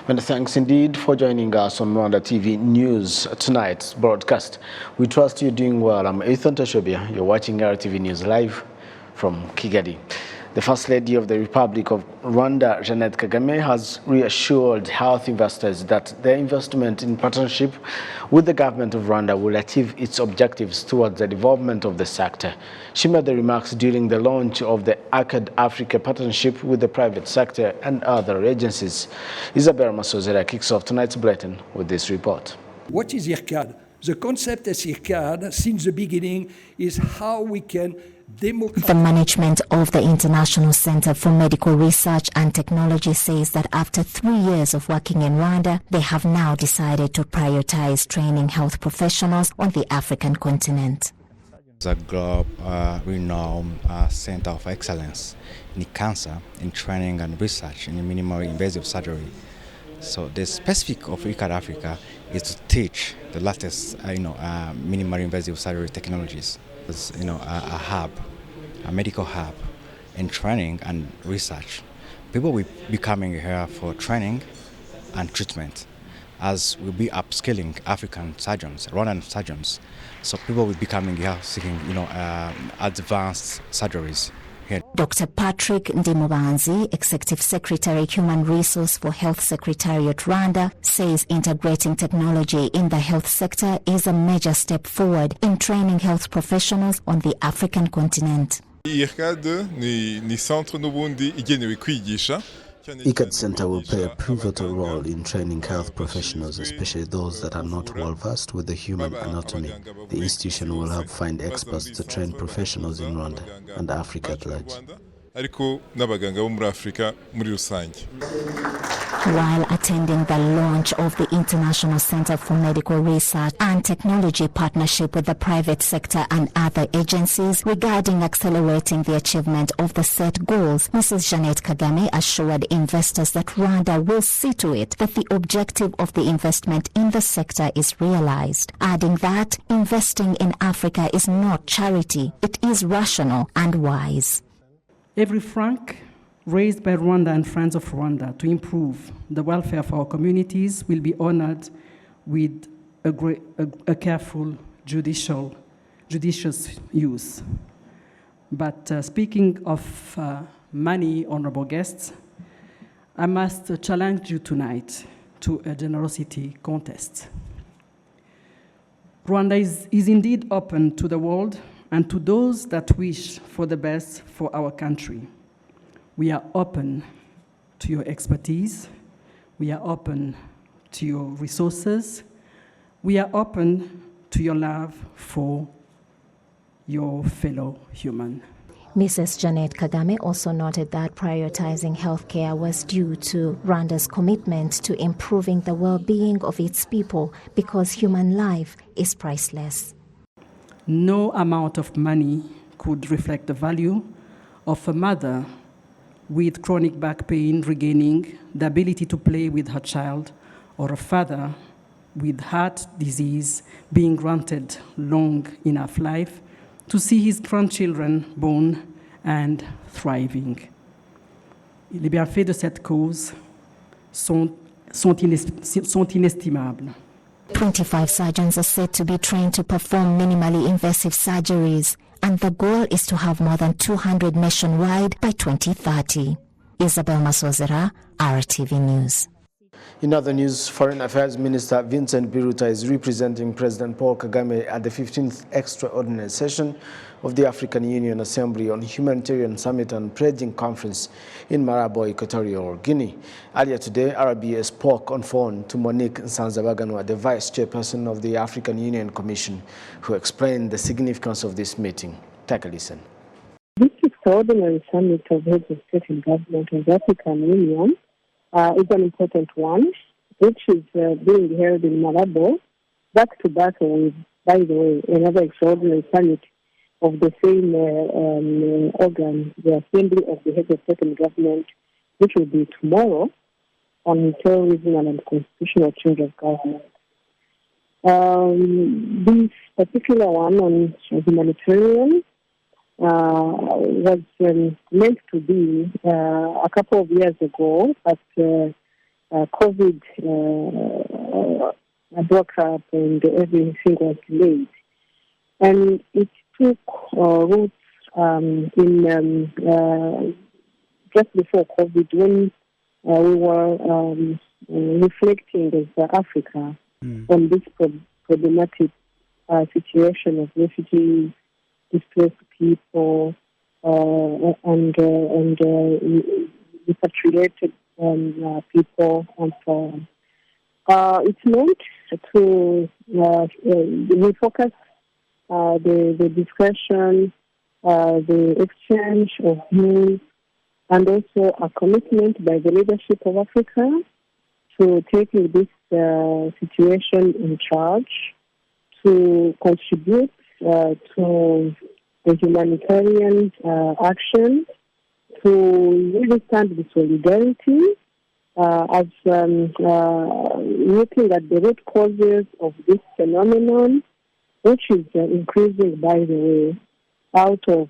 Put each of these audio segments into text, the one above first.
Many thanks indeed for joining us on RwandaTV News tonight's broadcast. We trust you're doing well. I'm Ethan Toshobia. You're watching RTV News live from Kigali. The First Lady of the Republic of Rwanda, Jeannette Kagame, has reassured health investors that their investment in partnership with the government of Rwanda will achieve its objectives towards the development of the sector. She made the remarks during the launch of the ARCAD Africa partnership with the private sector and other agencies. Isabel Masozera kicks off tonight's bulletin with this report. What is ARCAD? The concept of ARCAD since the beginning is how we can The management of the International Center for Medical Research and Technology says that after 3 years of working in Rwanda, they have now decided to prioritize training health professionals on the African continent. The globe-renowned Center of Excellence in Cancer, in training and research in minimally invasive surgery. So the specific of ARCAD Africa is to teach the latest, minimally invasive surgery technologies. It's, a hub, a medical hub in training and research. People will be coming here for training and treatment, as we'll be upskilling African surgeons, Rwandan surgeons. So people will be coming here seeking, advanced surgeries here. Dr. Patrick Ndimubanzi, Executive Secretary, Human Resource for Health Secretariat Rwanda, says integrating technology in the health sector is a major step forward in training health professionals on the African continent. ARCAD Center will play a pivotal role in training health professionals, especially those that are not well versed with the human anatomy. The institution will help find experts to train professionals in Rwanda and Africa at large. While attending the launch of the International Center for Medical Research and Technology partnership with the private sector and other agencies regarding accelerating the achievement of the set goals, Mrs. Jeannette Kagame assured investors that Rwanda will see to it that the objective of the investment in the sector is realized, adding that investing in Africa is not charity, it is rational and wise. Every franc raised by Rwanda and Friends of Rwanda to improve the welfare of our communities will be honored with a careful, judicious use. But speaking of money, honorable guests, I must challenge you tonight to a generosity contest. Rwanda is indeed open to the world and to those that wish for the best for our country. We are open to your expertise. We are open to your resources. We are open to your love for your fellow human. Mrs. Jeannette Kagame also noted that prioritizing healthcare was due to Rwanda's commitment to improving the well-being of its people because human life is priceless. No amount of money could reflect the value of a mother with chronic back pain regaining the ability to play with her child, or a father with heart disease being granted long enough life to see his grandchildren born and thriving. Les bienfaits de cette cause sont inestimables. 25 surgeons are said to be trained to perform minimally invasive surgeries, and the goal is to have more than 200 nationwide by 2030. Isabel Masozera, RTV News. In other news, Foreign Affairs Minister Vincent Biruta is representing President Paul Kagame at the 15th extraordinary session of the African Union Assembly on Humanitarian Summit and Pledging Conference in Malabo, Equatorial Guinea. Earlier today, RBA spoke on phone to Monique Nsanzabaganwa, the Vice Chairperson of the African Union Commission, who explained the significance of this meeting. Take a listen. This extraordinary summit of heads of state and government of the African Union is an important one, which is being held in Malabo, back to back with, by the way, another extraordinary summit of the same organ, the Assembly of the Heads of State and Government, which will be tomorrow on terrorism and constitutional change of government. This particular one on humanitarian was meant to be a couple of years ago, but COVID broke up and everything was delayed. And it took roots in just before COVID, when we were reflecting as Africa on this problematic situation of refugees, displaced people, and repatriated people, and so on. It's meant to refocus the discussion, the exchange of views, and also a commitment by the leadership of Africa to taking this situation in charge, to contribute to the humanitarian action, to really stand with solidarity as looking at the root causes of this phenomenon, which is increasing, by the way, out of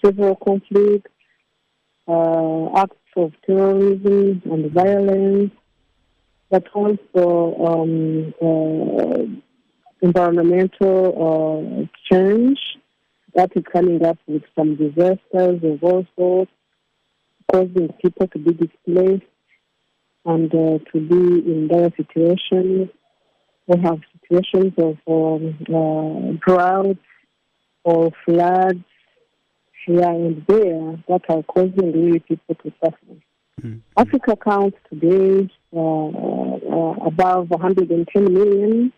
several conflicts, acts of terrorism and violence, but also environmental change that is coming up with some disasters of all sorts, causing people to be displaced and to be in dire situations. We have situations of drought or floods here and there that are causing really people to suffer. Africa counts today above 110 million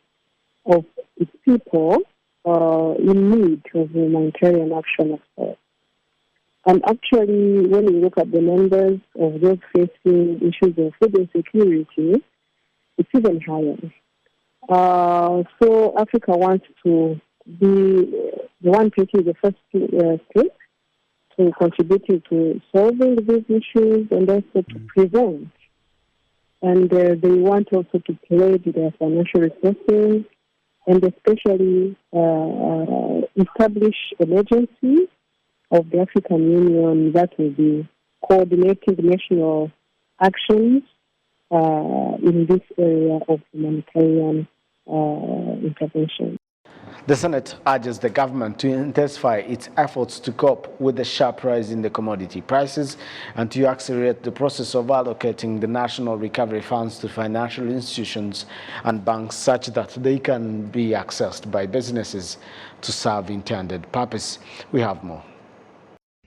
of its people in need of humanitarian action of sorts. And actually, when you look at the numbers of those facing issues of food insecurity, it's even higher. So Africa wants to be the one taking the first step to contributing to solving these issues and also to prevent. And they want also to play with their financial resources and especially establish an agency of the African Union that will be coordinating national actions in this area of humanitarian intervention. The Senate urges the government to intensify its efforts to cope with the sharp rise in the commodity prices and to accelerate the process of allocating the national recovery funds to financial institutions and banks such that they can be accessed by businesses to serve intended purpose. We have more.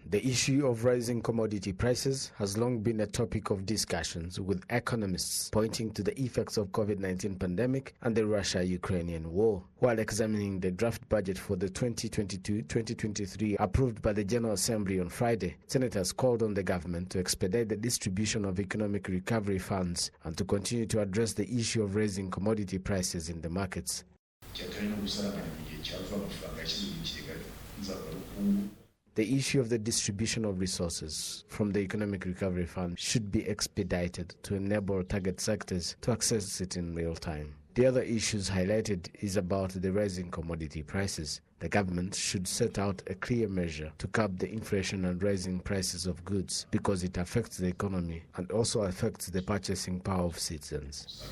The issue of rising commodity prices has long been a topic of discussions, with economists pointing to the effects of COVID-19 pandemic and the Russia-Ukrainian war. While examining the draft budget for the 2022-2023 approved by the General Assembly on Friday, senators called on the government to expedite the distribution of economic recovery funds and to continue to address the issue of raising commodity prices in the markets. The issue of the distribution of resources from the Economic Recovery Fund should be expedited to enable target sectors to access it in real time. The other issues highlighted is about the rising commodity prices. The government should set out a clear measure to curb the inflation and rising prices of goods because it affects the economy and also affects the purchasing power of citizens.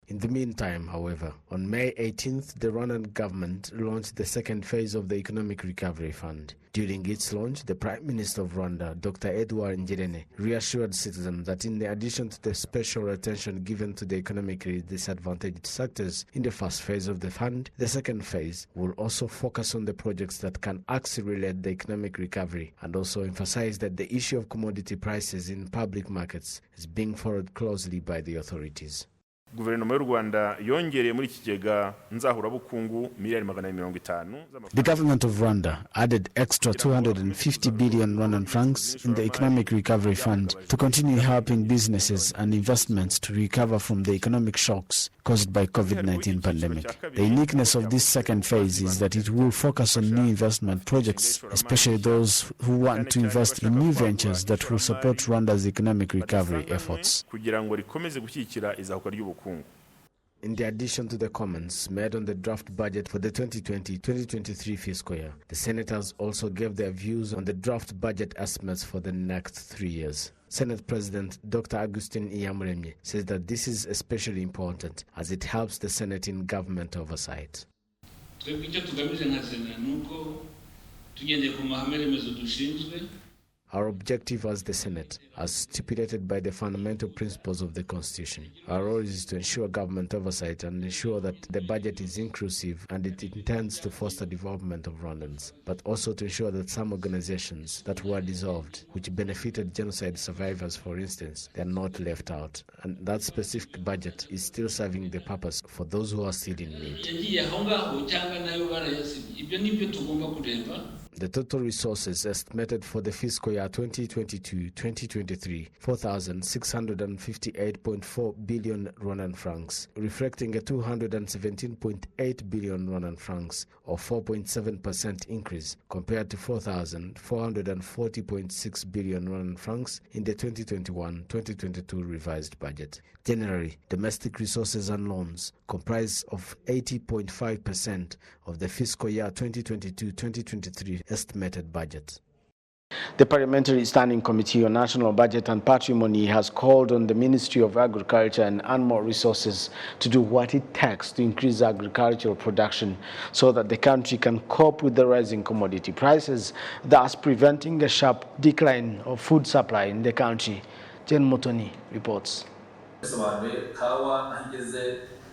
In the meantime, however, on May 18th, the Rwandan government launched the second phase of the Economic Recovery Fund. During its launch, the Prime Minister of Rwanda, Dr. Edouard Ngirente, reassured citizens that in addition to the special attention given to the economically disadvantaged sectors in the first phase of the fund, the second phase will also focus on the projects that can accelerate the economic recovery and also emphasize that the issue of commodity prices in public markets is being followed closely by the authorities. Guverinoma y'u Rwanda yongereye muri kigega nzahurabukungu miliyari 250. The government of Rwanda added extra 250 billion Rwandan francs in the Economic Recovery Fund to continue helping businesses and investments to recover from the economic shocks caused by COVID-19 pandemic. The uniqueness of this second phase is that it will focus on new investment projects, especially those who want to invest in new ventures that will support Rwanda's economic recovery efforts. In addition to the comments made on the draft budget for the 2020-2023 fiscal year, the senators also gave their views on the draft budget estimates for the next 3 years. Senate President Dr. Augustine Iyamuremye says that this is especially important as it helps the Senate in government oversight. Our objective as the Senate, as stipulated by the fundamental principles of the Constitution, our role is to ensure government oversight and ensure that the budget is inclusive and it intends to foster development of Rwandans, but also to ensure that some organizations that were dissolved, which benefited genocide survivors, for instance, they are not left out. And that specific budget is still serving the purpose for those who are still in need. The total resources estimated for the fiscal year 2022-2023, 4,658.4 billion Rwandan francs, reflecting a 217.8 billion Rwandan francs, or 4.7% increase, compared to 4,440.6 billion Rwandan francs in the 2021-2022 revised budget. Generally, domestic resources and loans comprise of 80.5% of the fiscal year 2022-2023 estimated budget. The Parliamentary Standing Committee on National Budget and Patrimony has called on the Ministry of Agriculture and Animal Resources to do what it takes to increase agricultural production so that the country can cope with the rising commodity prices, thus preventing a sharp decline of food supply in the country. Jen Motoni reports.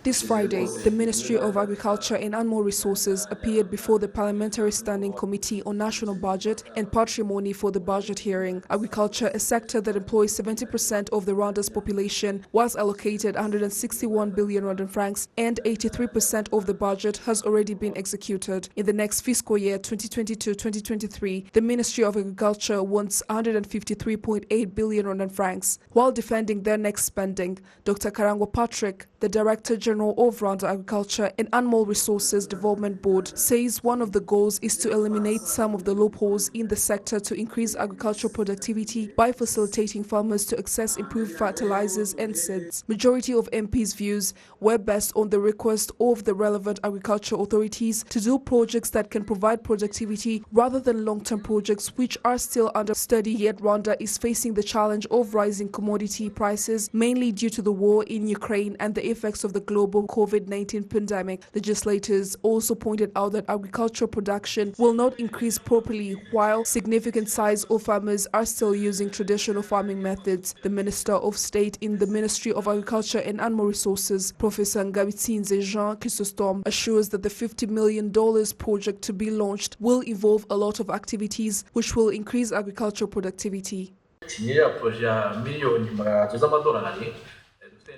This Friday, the Ministry of Agriculture and Animal Resources appeared before the Parliamentary Standing Committee on National Budget and Patrimony for the budget hearing. Agriculture, a sector that employs 70% of the Rwanda's population, was allocated 161 billion Rwandan francs, and 83% of the budget has already been executed. In the next fiscal year 2022-2023, the Ministry of Agriculture wants 153.8 billion Rwandan francs. While defending their next spending, Dr. Karangwa Patrick, the Director General of Rwanda Agriculture and Animal Resources Development Board, says one of the goals is to eliminate some of the loopholes in the sector to increase agricultural productivity by facilitating farmers to access improved fertilizers and seeds. Majority of MPs' views were based on the request of the relevant agricultural authorities to do projects that can provide productivity rather than long-term projects which are still under study, yet Rwanda is facing the challenge of rising commodity prices, mainly due to the war in Ukraine and the effects of the global COVID-19 pandemic. Legislators also pointed out that agricultural production will not increase properly while significant size of farmers are still using traditional farming methods. The Minister of State in the Ministry of Agriculture and Animal Resources, Professor Ngabitsinze Jean Chrysostome, assures that the $50 million project to be launched will involve a lot of activities which will increase agricultural productivity.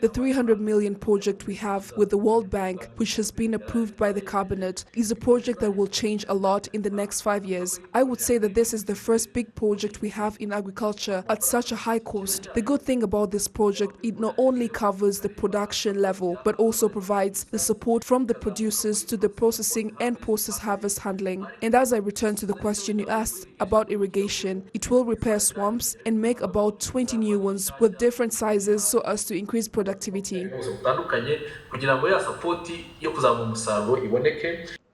The 300 million project we have with the World Bank, which has been approved by the Cabinet, is a project that will change a lot in the next 5 years. I would say that this is the first big project we have in agriculture at such a high cost. The good thing about this project, it not only covers the production level, but also provides the support from the producers to the processing and post-harvest handling. And as I return to the question you asked about irrigation, it will repair swamps and make about 20 new ones with different sizes so as to increase productivity.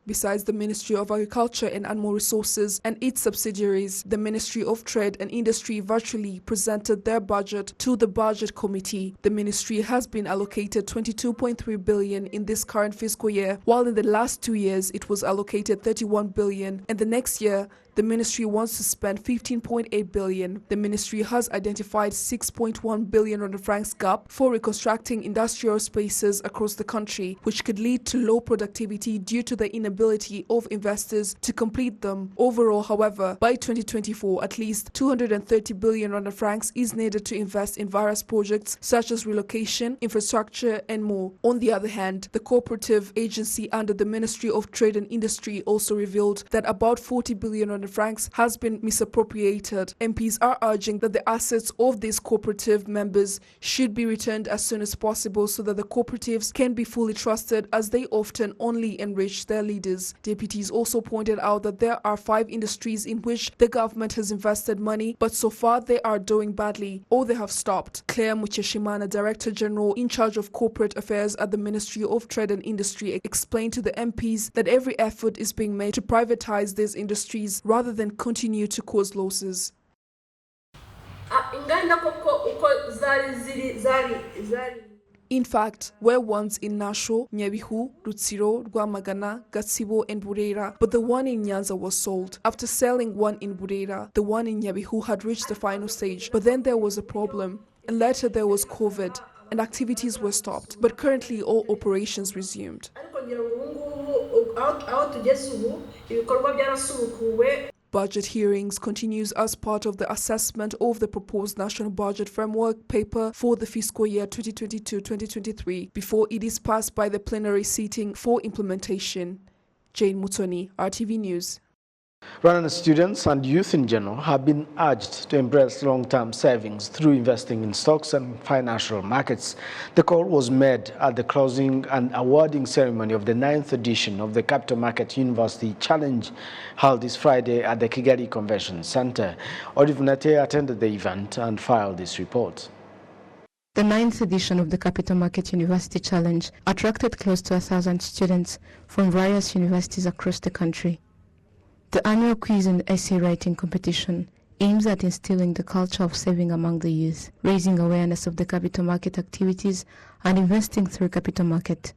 Besides the Ministry of Agriculture and Animal Resources and its subsidiaries, the Ministry of Trade and Industry virtually presented their budget to the Budget Committee. The ministry has been allocated 22.3 billion in this current fiscal year, while in the last 2 years it was allocated 31 billion, and the next year the ministry wants to spend 15.8 billion. The ministry has identified 6.1 billion Rwanda francs gap for reconstructing industrial spaces across the country, which could lead to low productivity due to the inability of investors to complete them. Overall, however, by 2024, at least 230 billion Rwanda francs is needed to invest in various projects such as relocation, infrastructure, and more. On the other hand, the cooperative agency under the Ministry of Trade and Industry also revealed that about 40 billion francs has been misappropriated. MPs are urging that the assets of these cooperative members should be returned as soon as possible so that the cooperatives can be fully trusted, as they often only enrich their leaders. Deputies also pointed out that there are 5 industries in which the government has invested money, but so far they are doing badly or they have stopped. Claire Mucheshimana, Director General in charge of corporate affairs at the Ministry of Trade and Industry, explained to the MPs that every effort is being made to privatize these industries rather than continue to cause losses. In fact, were once in Nasho, Nyabihu, Rutsiro, Rwamagana, Gatsibo, and Burera, but the one in Nyanza was sold. After selling one in Burera, the one in Nyabihu had reached the final stage, but then there was a problem, and later there was COVID, and activities were stopped, but currently all operations resumed. Budget hearings continues as part of the assessment of the proposed national budget framework paper for the fiscal year 2022-2023 before it is passed by the plenary sitting for implementation. Jane Mutoni, RTV News. Rwandan students and youth in general have been urged to embrace long-term savings through investing in stocks and financial markets. The call was made at the closing and awarding ceremony of the 9th edition of the Capital Market University Challenge held this Friday at the Kigali Convention Center. Jeannette attended the event and filed this report. The 9th edition of the Capital Market University Challenge attracted close to 1,000 students from various universities across the country. The annual quiz and essay writing competition aims at instilling the culture of saving among the youth, raising awareness of the capital market activities, and investing through capital market.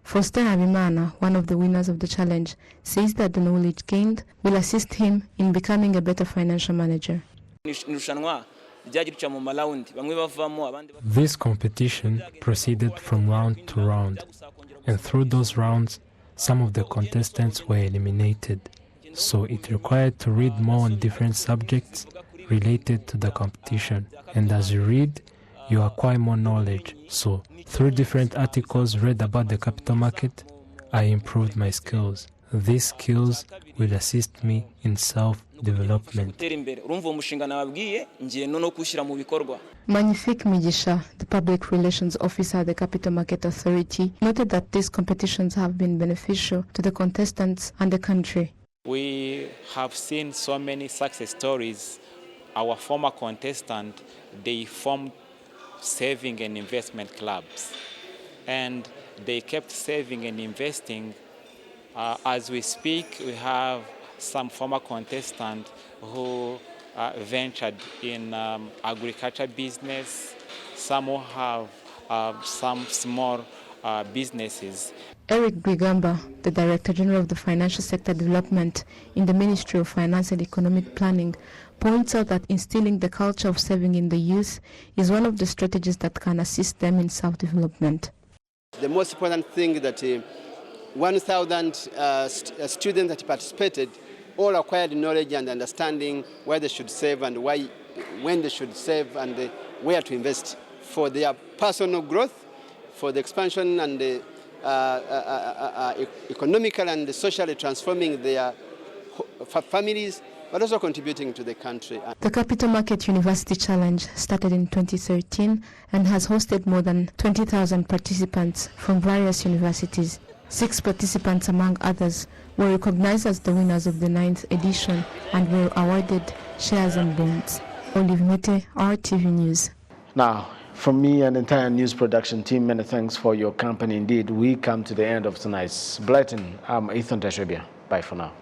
Faustin Habimana, one of the winners of the challenge, says that the knowledge gained will assist him in becoming a better financial manager. This competition proceeded from round to round, and through those rounds, some of the contestants were eliminated. So it required to read more on different subjects related to the competition. And as you read, you acquire more knowledge. So through different articles read about the capital market, I improved my skills. These skills will assist me in self-development. Magnifique Migisha, the Public Relations Officer at the Capital Market Authority, noted that these competitions have been beneficial to the contestants and the country. We have seen so many success stories. Our former contestant, they formed saving and investment clubs, and they kept saving and investing. As we speak, we have some former contestants who ventured in agriculture business. Some who have some small businesses. Eric Gwigamba, the Director General of the Financial Sector Development in the Ministry of Finance and Economic Planning, points out that instilling the culture of saving in the youth is one of the strategies that can assist them in self-development. The most important thing that 1,000 students that participated all acquired knowledge and understanding why they should save and when they should save and where to invest for their personal growth, for the expansion and the economical and socially transforming their families, but also contributing to the country. The Capital Market University Challenge started in 2013 and has hosted more than 20,000 participants from various universities. 6 participants, among others, were recognized as the winners of the 9th edition and were awarded shares and bonds. Olive Mete, RTV News. Now, from me and the entire news production team, many thanks for your company indeed. We come to the end of tonight's bulletin. I'm Ethan Tashobia. Bye for now.